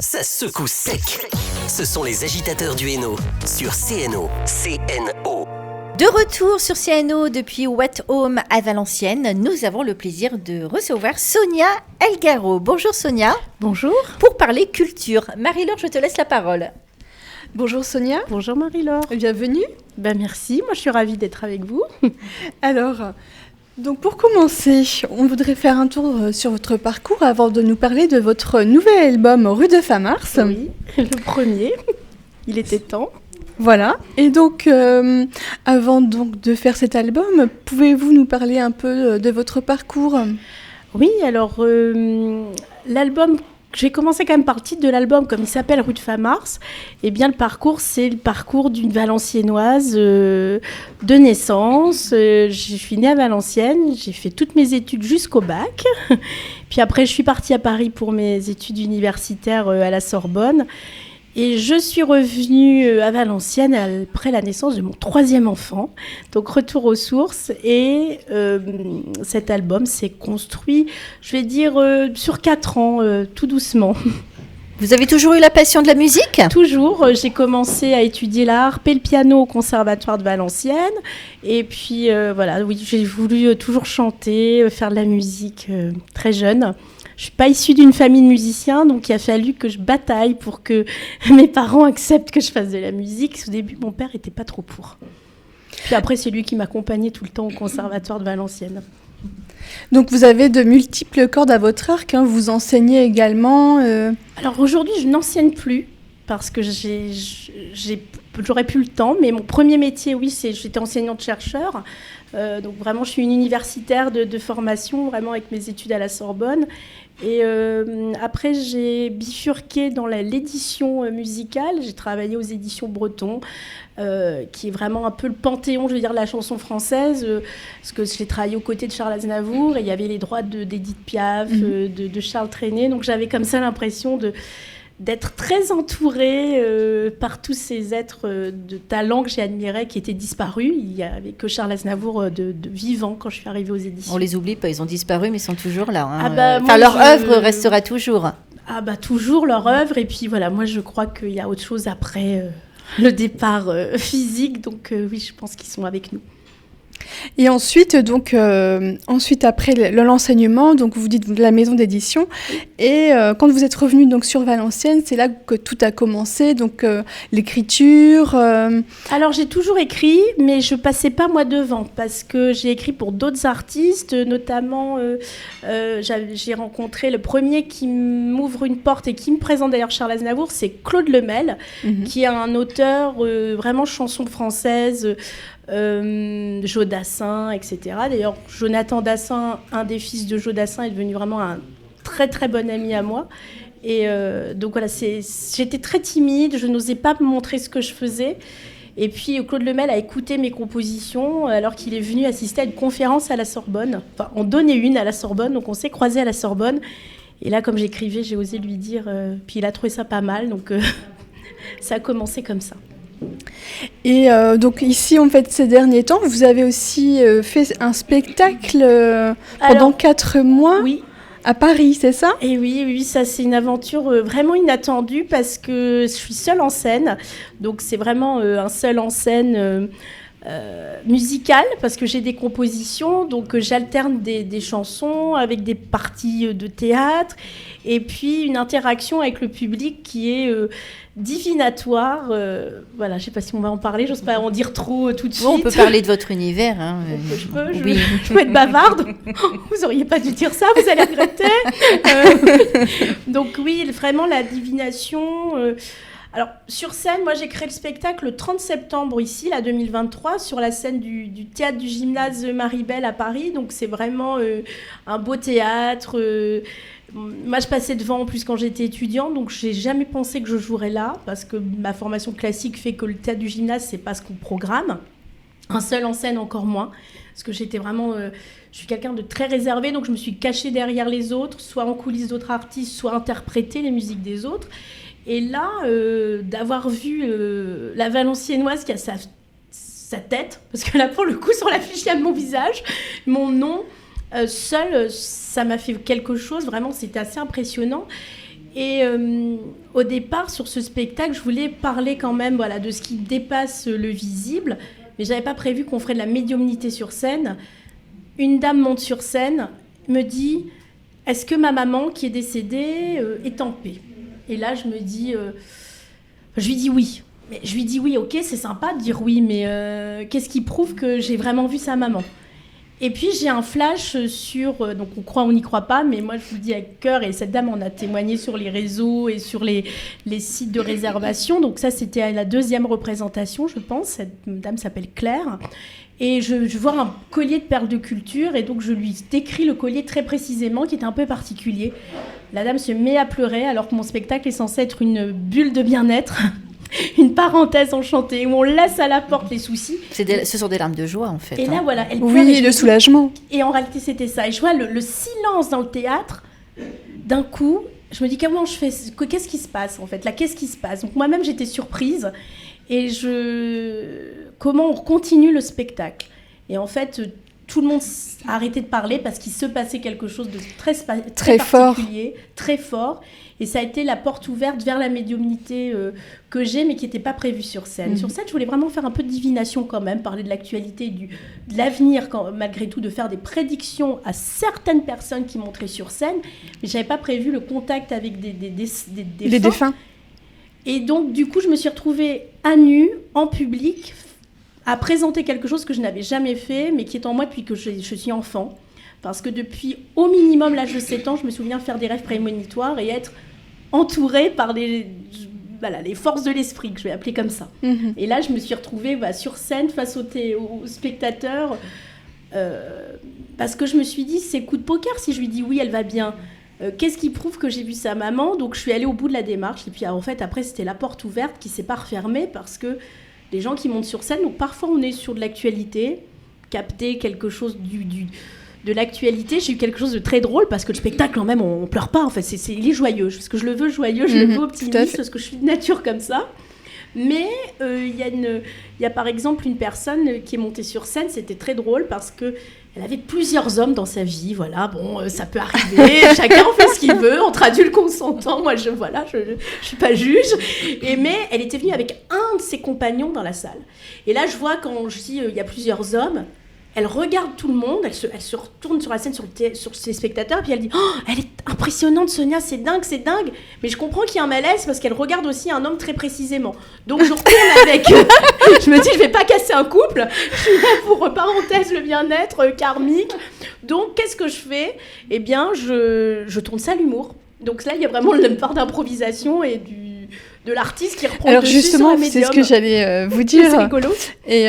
ça secoue sec. Ce sont les agitateurs du Hainaut sur CNO. CNO. De retour sur CNO depuis What Home à Valenciennes, nous avons le plaisir de recevoir Sonia Elgaro. Bonjour Sonia. Bonjour. Pour parler culture, Marie-Laure, je te laisse la parole. Bonjour Sonia. Bonjour Marie-Laure. Bienvenue. Merci, moi je suis ravie d'être avec vous. Alors, donc pour commencer, on voudrait faire un tour sur votre parcours avant de nous parler de votre nouvel album Rue de Famars. Oui, le premier. Il était temps. Voilà. Et donc, avant donc de faire cet album, pouvez-vous nous parler un peu de votre parcours ? Oui, alors l'album, j'ai commencé quand même par le titre de l'album, comme il s'appelle Rue de Famars. Eh bien, le parcours, c'est le parcours d'une Valenciennoise de naissance. Je suis née à Valenciennes, j'ai fait toutes mes études jusqu'au bac. Puis après, je suis partie à Paris pour mes études universitaires à la Sorbonne. Et je suis revenue à Valenciennes après la naissance de mon 3e enfant. Donc, retour aux sources. Et cet album s'est construit, je vais dire, sur 4 ans, tout doucement. Vous avez toujours eu la passion de la musique ? Toujours. J'ai commencé à étudier la harpe et le piano au Conservatoire de Valenciennes. Et puis, voilà, oui, j'ai voulu toujours chanter, faire de la musique très jeune. Je ne suis pas issue d'une famille de musiciens, donc il a fallu que je bataille pour que mes parents acceptent que je fasse de la musique. Au début, mon père n'était pas trop pour. Puis après, c'est lui qui m'accompagnait tout le temps au Conservatoire de Valenciennes. Donc vous avez de multiples cordes à votre arc, hein. Vous enseignez également. Alors aujourd'hui, je n'enseigne plus parce que j'aurais plus le temps. Mais mon premier métier, oui, j'étais enseignante-chercheur. Donc vraiment, je suis une universitaire de formation, vraiment avec mes études à la Sorbonne. Et après, j'ai bifurqué dans l'édition musicale. J'ai travaillé aux éditions Breton, qui est vraiment un peu le panthéon, je veux dire, de la chanson française. Parce que j'ai travaillé aux côtés de Charles Aznavour et il y avait les droits d'Édith Piaf, de Charles Trenet. Donc j'avais comme ça l'impression d'être très entourée par tous ces êtres de talent que j'ai admirés qui étaient disparus. Il n'y avait que Charles Aznavour de vivant quand je suis arrivée aux éditions. On les oublie pas, ils ont disparu mais ils sont toujours là. Hein. Leur œuvre restera toujours. Toujours leur œuvre. Et puis voilà, moi je crois qu'il y a autre chose après le départ physique. Donc oui, je pense qu'ils sont avec nous. Et ensuite, donc, après l'enseignement, donc vous dites de la maison d'édition, et quand vous êtes revenu donc sur Valenciennes, c'est là que tout a commencé, donc l'écriture. Alors j'ai toujours écrit, mais je passais pas moi devant parce que j'ai écrit pour d'autres artistes, notamment j'ai rencontré le premier qui m'ouvre une porte et qui me présente d'ailleurs Charles Aznavour, c'est Claude Lemel, qui est un auteur vraiment chanson française. Joe Dassin, etc. D'ailleurs, Jonathan Dassin, un des fils de Joe Dassin, est devenu vraiment un très très bon ami à moi. Et donc voilà, j'étais très timide, je n'osais pas me montrer ce que je faisais. Et puis Claude Lemel a écouté mes compositions alors qu'il est venu assister à une conférence à la Sorbonne. Enfin, on donnait une à la Sorbonne, donc on s'est croisés à la Sorbonne. Et là, comme j'écrivais, j'ai osé lui dire, puis il a trouvé ça pas mal, donc ça a commencé comme ça. Et donc ici, en fait, ces derniers temps, vous avez aussi fait un spectacle pendant 4 mois à Paris, c'est ça ? Et oui, ça c'est une aventure vraiment inattendue parce que je suis seule en scène. Donc c'est vraiment un seul en scène musical parce que j'ai des compositions. Donc j'alterne des chansons avec des parties de théâtre et puis une interaction avec le public qui est divinatoire. Voilà, je ne sais pas si on va en parler, j'ose pas en dire trop tout de suite. On peut parler de votre univers. Hein. Je peux être bavarde. Vous n'auriez pas dû dire ça, vous allez regretter. Donc oui, vraiment la divination. Alors, sur scène, moi j'ai créé le spectacle le 30 septembre ici, là 2023, sur la scène du théâtre du gymnase Marie-Belle à Paris. Donc c'est vraiment un beau théâtre. Moi, je passais devant en plus quand j'étais étudiante, donc j'ai jamais pensé que je jouerais là, parce que ma formation classique fait que le théâtre du gymnase, c'est pas ce qu'on programme. Un seul en scène, encore moins. Parce que j'étais vraiment... je suis quelqu'un de très réservé, donc je me suis cachée derrière les autres, soit en coulisses d'autres artistes, soit interpréter les musiques des autres. Et là, d'avoir vu la Valenciennoise qui a sa tête, parce que là, pour le coup, sur l'affiche, il y a mon visage, mon nom... seule, ça m'a fait quelque chose, vraiment, c'était assez impressionnant. Et au départ, sur ce spectacle, je voulais parler quand même de ce qui dépasse le visible, mais je n'avais pas prévu qu'on ferait de la médiumnité sur scène. Une dame monte sur scène, me dit « Est-ce que ma maman qui est décédée est en paix ?» Et là, je lui dis oui. Mais je lui dis oui, ok, c'est sympa de dire oui, mais qu'est-ce qui prouve que j'ai vraiment vu sa maman ? Et puis j'ai un flash sur, donc on croit, on n'y croit pas, mais moi je vous le dis avec cœur, et cette dame en a témoigné sur les réseaux et sur les sites de réservation, donc ça c'était la deuxième représentation je pense, cette dame s'appelle Claire, et je vois un collier de perles de culture, et donc je lui décris le collier très précisément, qui est un peu particulier. La dame se met à pleurer alors que mon spectacle est censé être une bulle de bien-être. Une parenthèse enchantée où on laisse à la porte les soucis. Ce sont des larmes de joie en fait. Et là voilà, elle pleure. Oui, le soulagement. Et en réalité c'était ça. Et je vois le silence dans le théâtre. D'un coup, je me dis comment je fais, qu'est-ce qui se passe en fait là, qu'est-ce qui se passe. Donc moi-même j'étais surprise et comment on continue le spectacle. Et en fait tout le monde a arrêté de parler parce qu'il se passait quelque chose de très particulier, très fort. Et ça a été la porte ouverte vers la médiumnité que j'ai, mais qui n'était pas prévue sur scène. Sur scène, je voulais vraiment faire un peu de divination quand même, parler de l'actualité, de l'avenir, malgré tout, de faire des prédictions à certaines personnes qui montraient sur scène. Mais je n'avais pas prévu le contact avec des défunts. Et donc, du coup, je me suis retrouvée à nu, en public, à présenter quelque chose que je n'avais jamais fait, mais qui est en moi depuis que je suis enfant. Parce que depuis au minimum l'âge de 7 ans, je me souviens faire des rêves prémonitoires et être entourée par les forces de l'esprit, que je vais appeler comme ça. Et là, je me suis retrouvée sur scène face aux spectateurs, parce que je me suis dit, c'est coup de poker si je lui dis oui, elle va bien. Qu'est-ce qui prouve que j'ai vu sa maman ? Donc, je suis allée au bout de la démarche. Et puis, en fait, après, c'était la porte ouverte qui ne s'est pas refermée parce que les gens qui montent sur scène, donc parfois, on est sur de l'actualité, capter quelque chose de l'actualité. J'ai eu quelque chose de très drôle parce que le spectacle, quand même, on pleure pas. En fait, il est joyeux. Parce que je le veux joyeux, je le veux optimiste, parce que je suis de nature comme ça. Mais il y a par exemple une personne qui est montée sur scène. C'était très drôle parce que elle avait plusieurs hommes dans sa vie. Voilà, bon, ça peut arriver. Chacun en fait ce qu'il veut entre adultes consentants. Moi, je suis pas juge. Mais elle était venue avec un de ses compagnons dans la salle. Et là, je vois quand je dis il y a plusieurs hommes. Elle regarde tout le monde, elle se retourne sur la scène, sur ses spectateurs, puis elle dit « Oh, elle est impressionnante, Sonia, c'est dingue !» Mais je comprends qu'il y a un malaise parce qu'elle regarde aussi un homme très précisément. Donc je retourne avec... je me dis, je vais pas casser un couple. Je suis là pour, parenthèse, le bien-être karmique. Donc, qu'est-ce que je fais ? Eh bien, je tourne ça à l'humour. Donc là, il y a vraiment une part d'improvisation et de l'artiste qui reprend alors dessus justement, sur la médium. c'est ce que j'allais vous dire. C'est rigolo. Et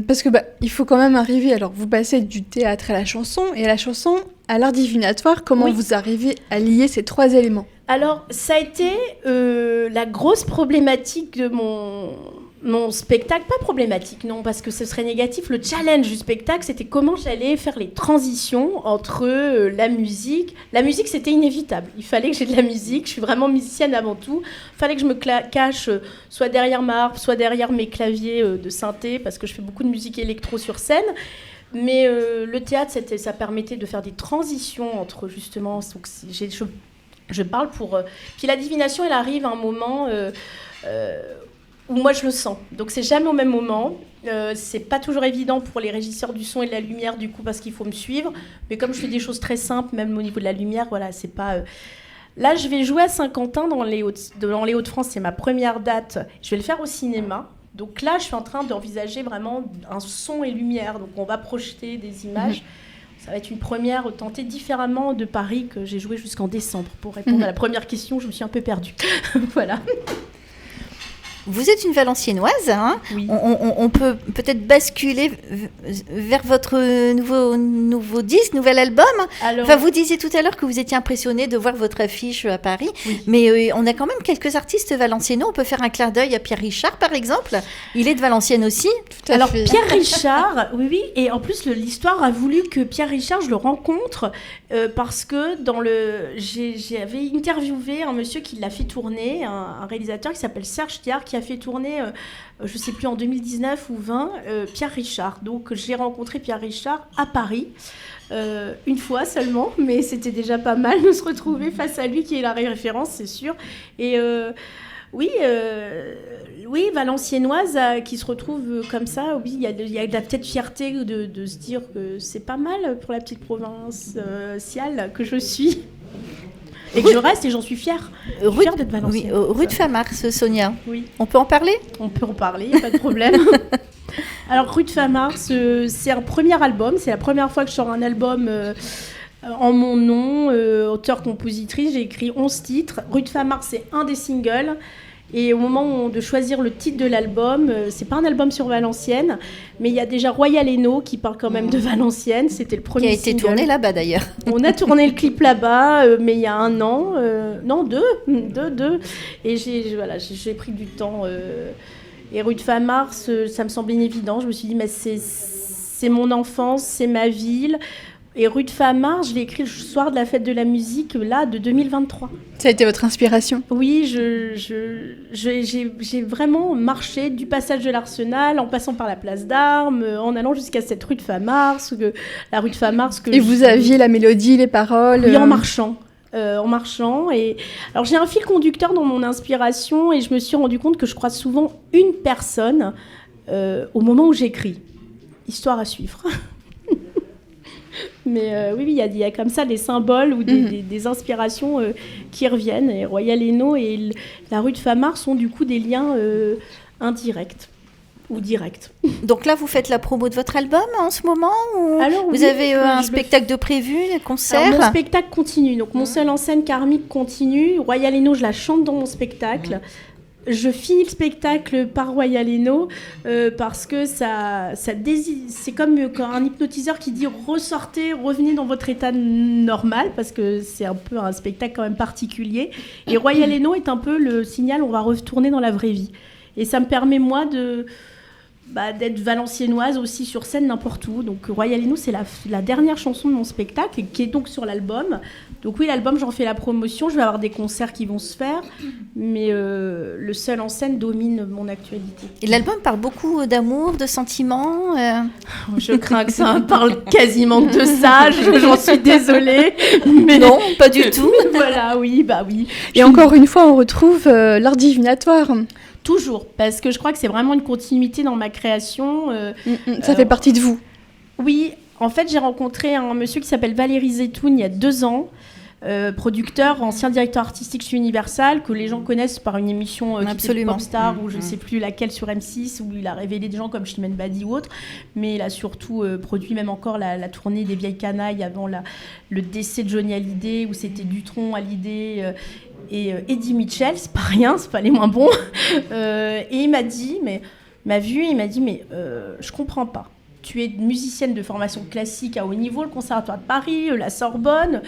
parce que il faut quand même arriver. Alors vous passez du théâtre à la chanson et à la chanson à l'art divinatoire. Comment vous arrivez à lier ces trois éléments ? Alors ça a été la grosse problématique de mon spectacle. Pas problématique, non, parce que ce serait négatif. Le challenge du spectacle, c'était comment j'allais faire les transitions entre la musique. La musique, c'était inévitable. Il fallait que j'ai de la musique. Je suis vraiment musicienne avant tout. Il fallait que je me cache soit derrière ma harpe, soit derrière mes claviers de synthé, parce que je fais beaucoup de musique électro sur scène. Mais le théâtre, ça permettait de faire des transitions entre, justement... Donc, je parle pour... Puis la divination, elle arrive à un moment... où moi je le sens. Donc c'est jamais au même moment. C'est pas toujours évident pour les régisseurs du son et de la lumière du coup parce qu'il faut me suivre. Mais comme je fais des choses très simples, même au niveau de la lumière, voilà, c'est pas. Là, je vais jouer à Saint-Quentin dans les Hauts-de-France. C'est ma première date. Je vais le faire au cinéma. Donc là, je suis en train d'envisager vraiment un son et lumière. Donc on va projeter des images. Ça va être une première tentée différemment de Paris que j'ai joué jusqu'en décembre. Pour répondre à la première question, je me suis un peu perdue. Voilà. Vous êtes une Valenciennoise, hein ? Oui. On peut peut-être basculer vers votre nouveau disque, nouvel album. Alors... Enfin, vous disiez tout à l'heure que vous étiez impressionnée de voir votre affiche à Paris, mais on a quand même quelques artistes valenciennois. On peut faire un clin d'œil à Pierre Richard, par exemple. Il est de Valenciennes aussi. Tout à fait. Pierre Richard, oui, et en plus l'histoire a voulu que Pierre Richard, je le rencontre parce que j'avais interviewé un monsieur qui l'a fait tourner, un réalisateur qui s'appelle Serge Diard, qui a fait tourner, je ne sais plus, en 2019 ou 20, Pierre Richard. Donc j'ai rencontré Pierre Richard à Paris, une fois seulement, mais c'était déjà pas mal de se retrouver face à lui qui est la référence, c'est sûr. Et oui, Valenciennoise qui se retrouve comme ça, oui, il y a de la petite fierté de se dire que c'est pas mal pour la petite provinciale que je suis. Et que je reste, et j'en suis fière. Fière d'être valencienne. Oui, rue de Famars, Sonia. Oui. On peut en parler ? On peut en parler, pas de problème. Alors, rue de Famars, c'est un premier album. C'est la première fois que je sors un album en mon nom, auteur-compositrice. J'ai écrit 11 titres. Rue de Famars, c'est un des singles. Et au moment de choisir le titre de l'album, c'est pas un album sur Valenciennes, mais il y a déjà Royal Hainaut qui parle quand même de Valenciennes. C'était le premier single. Qui a été tourné là-bas d'ailleurs. On a tourné le clip là-bas, mais il y a 1 an, non, deux. Et j'ai pris du temps. Et rue de Famars, ça me semblait évident. Je me suis dit, mais c'est mon enfance, c'est ma ville. Et rue de Famars, je l'ai écrit le soir de la fête de la musique, là, de 2023. Ça a été votre inspiration ? Oui, j'ai vraiment marché du passage de l'Arsenal, en passant par la place d'Armes, en allant jusqu'à cette rue de Famars, la rue de Famars. Et vous aviez la mélodie, les paroles ? Oui, en marchant. Et alors j'ai un fil conducteur dans mon inspiration, et je me suis rendu compte que je croise souvent une personne au moment où j'écris. Histoire à suivre. Mais oui, il y a comme ça des symboles ou des inspirations qui reviennent. Et Royal Hainaut et la rue de Famars sont du coup des liens indirects ou directs. Donc là, vous faites la promo de votre album en ce moment ou Alors, vous oui, avez un spectacle de prévu, des concerts ? Alors, mon spectacle continue. Donc mon seul en scène karmique continue. Royal Hainaut, je la chante dans mon spectacle. Je finis le spectacle par Royal Hainaut parce que c'est comme un hypnotiseur qui dit ressortez, revenez dans votre état normal, parce que c'est un peu un spectacle quand même particulier. Et Royal Hainaut est un peu le signal, on va retourner dans la vraie vie. Et ça me permet moi d'être valenciennoise aussi sur scène n'importe où. Donc Royal Hainaut, c'est la dernière chanson de mon spectacle qui est donc sur l'album. Donc oui, l'album, j'en fais la promotion, je vais avoir des concerts qui vont se faire, mais le seul en scène domine mon actualité. Et l'album parle beaucoup d'amour, de sentiments Je crains que ça ne parle quasiment que de ça, j'en suis désolée. Mais non, pas du tout. Voilà, oui. Et encore une fois, on retrouve l'art divinatoire. Toujours, parce que je crois que c'est vraiment une continuité dans ma création. Ça fait partie de vous. Oui, en fait, j'ai rencontré un monsieur qui s'appelle Valérie Zetoun il y a 2 ans, producteur, ancien directeur artistique chez Universal, que les gens connaissent par une émission qui était Popstar, ou je ne sais plus laquelle sur M6, où il a révélé des gens comme Chimène Badi ou autre, mais il a surtout produit même encore la tournée des Vieilles Canailles avant le décès de Johnny Hallyday, où c'était Dutronc, Hallyday... et Eddie Mitchell, c'est pas rien, c'est pas les moins bons. Et il m'a dit, je comprends pas. Tu es musicienne de formation classique à haut niveau, le Conservatoire de Paris, la Sorbonne,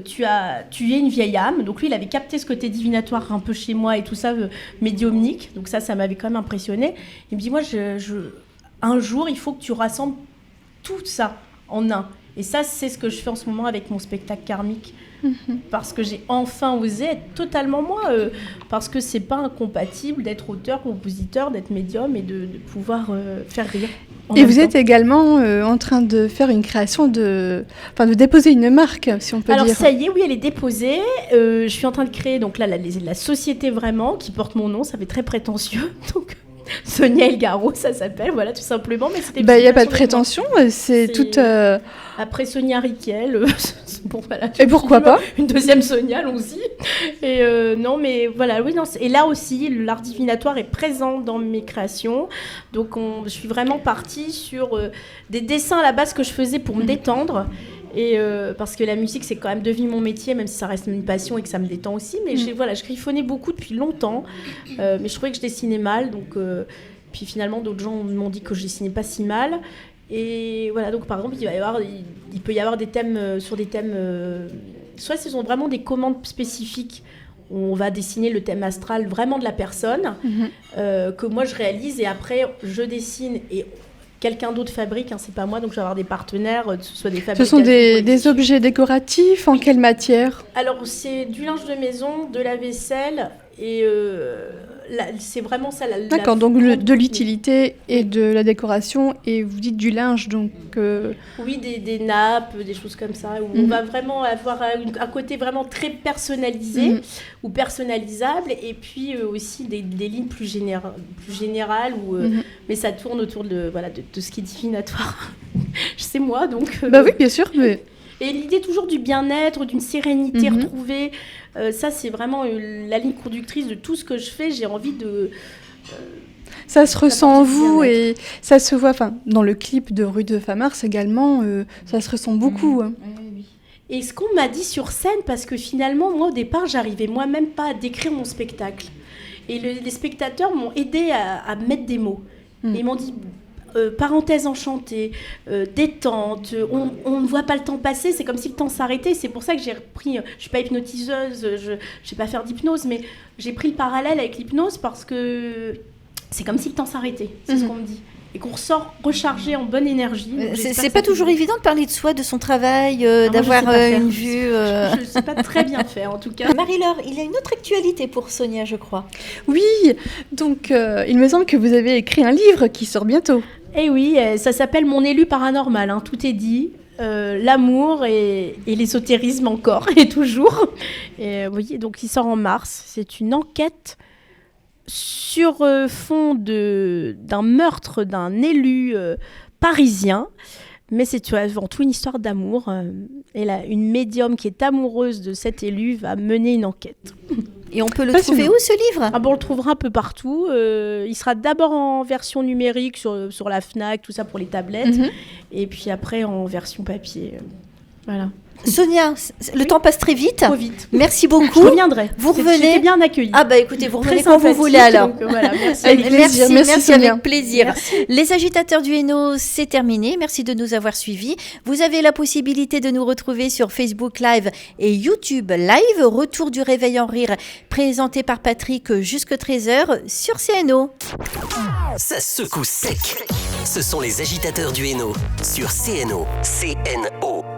tu es une vieille âme. Donc lui, il avait capté ce côté divinatoire un peu chez moi et tout ça, médiumnique. Donc ça m'avait quand même impressionné. Il me dit, moi, un jour, il faut que tu rassembles tout ça en un. Et ça, c'est ce que je fais en ce moment avec mon spectacle karmique. Parce que j'ai enfin osé être totalement moi, parce que c'est pas incompatible d'être auteur, compositeur, d'être médium et de pouvoir faire rire. Et vous êtes également en train de faire une création de déposer une marque, si on peut dire. Alors ça y est, oui, elle est déposée. Je suis en train de créer donc là la société vraiment qui porte mon nom, ça fait très prétentieux. Donc Sonia Elgaro, ça s'appelle, voilà, tout simplement. Mais c'était. Il n'y a pas de prétention, c'est toute. Après Sonia Riquel, bon, voilà, et pourquoi pas une deuxième Sonia, allons-y. Et non, mais voilà, oui, non. Et là aussi, l'art divinatoire est présent dans mes créations. Donc, je suis vraiment partie sur des dessins à la base que je faisais pour me détendre. Et parce que la musique, c'est quand même devenu mon métier, même si ça reste une passion et que ça me détend aussi. Mais je griffonnais beaucoup depuis longtemps. Mais je trouvais que je dessinais mal. Donc, puis finalement, d'autres gens m'ont dit que je dessinais pas si mal. Et voilà, donc par exemple, il peut y avoir des thèmes sur des thèmes... soit ce sont vraiment des commandes spécifiques où on va dessiner le thème astral vraiment de la personne, que moi je réalise et après je dessine et quelqu'un d'autre fabrique, c'est pas moi, donc je vais avoir des partenaires, que ce soit des fabricants. Ce sont des objets décoratifs, en quelle matière ? Alors c'est du linge de maison, de la vaisselle et c'est vraiment ça. D'accord, donc de l'utilité et de la décoration, et vous dites du linge, donc... Oui, des nappes, des choses comme ça, où on va vraiment avoir un côté vraiment très personnalisé ou personnalisable, et puis aussi des lignes plus générales, mais ça tourne autour de ce qui est divinatoire. C'est moi, donc... oui, bien sûr, mais... Et l'idée toujours du bien-être, d'une sérénité retrouvée, ça c'est vraiment la ligne conductrice de tout ce que je fais. J'ai envie de... ça se ressent en vous et ça se voit dans le clip de Rue de Famars également, ça se ressent beaucoup. Oui. Et ce qu'on m'a dit sur scène, parce que finalement, moi au départ, j'arrivais moi-même pas à décrire mon spectacle. Et les spectateurs m'ont aidé à mettre des mots. Et ils m'ont dit... parenthèse enchantée, détente, on ne voit pas le temps passer, c'est comme si le temps s'arrêtait. C'est pour ça que j'ai repris, je ne suis pas hypnotiseuse, je ne sais pas faire d'hypnose, mais j'ai pris le parallèle avec l'hypnose parce que c'est comme si le temps s'arrêtait, c'est ce qu'on me dit. Et qu'on ressort rechargé en bonne énergie. C'est pas toujours évident de parler de soi, de son travail, d'avoir une vue... Je ne sais pas très bien faire en tout cas. Marie-Laure, il y a une autre actualité pour Sonia, je crois. Oui, donc il me semble que vous avez écrit un livre qui sort bientôt. Eh oui, ça s'appelle Mon élu paranormal, tout est dit. L'amour et l'ésotérisme encore et toujours. Et, vous voyez, donc il sort en mars. C'est une enquête sur fond d'un meurtre d'un élu parisien. Mais c'est avant tout une histoire d'amour. Et là, une médium qui est amoureuse de cet élu va mener une enquête. Et on peut le trouver où, ce livre ? On le trouvera un peu partout. Il sera d'abord en version numérique sur la Fnac, tout ça pour les tablettes. Et puis après en version papier. Voilà. Sonia, le temps passe très vite. Trop vite. Merci beaucoup. Je reviendrai. Vous revenez. J'étais bien accueillie. Écoutez, vous revenez quand vous voulez alors. Donc, voilà, merci. Merci avec plaisir. Merci. Les agitateurs du Hainaut, c'est terminé. Merci de nous avoir suivis. Vous avez la possibilité de nous retrouver sur Facebook Live et YouTube Live. Retour du Réveil en Rire, présenté par Patrick jusque 13h sur CNO. Ça secoue sec. Ce sont les agitateurs du Hainaut sur CNO. CNO.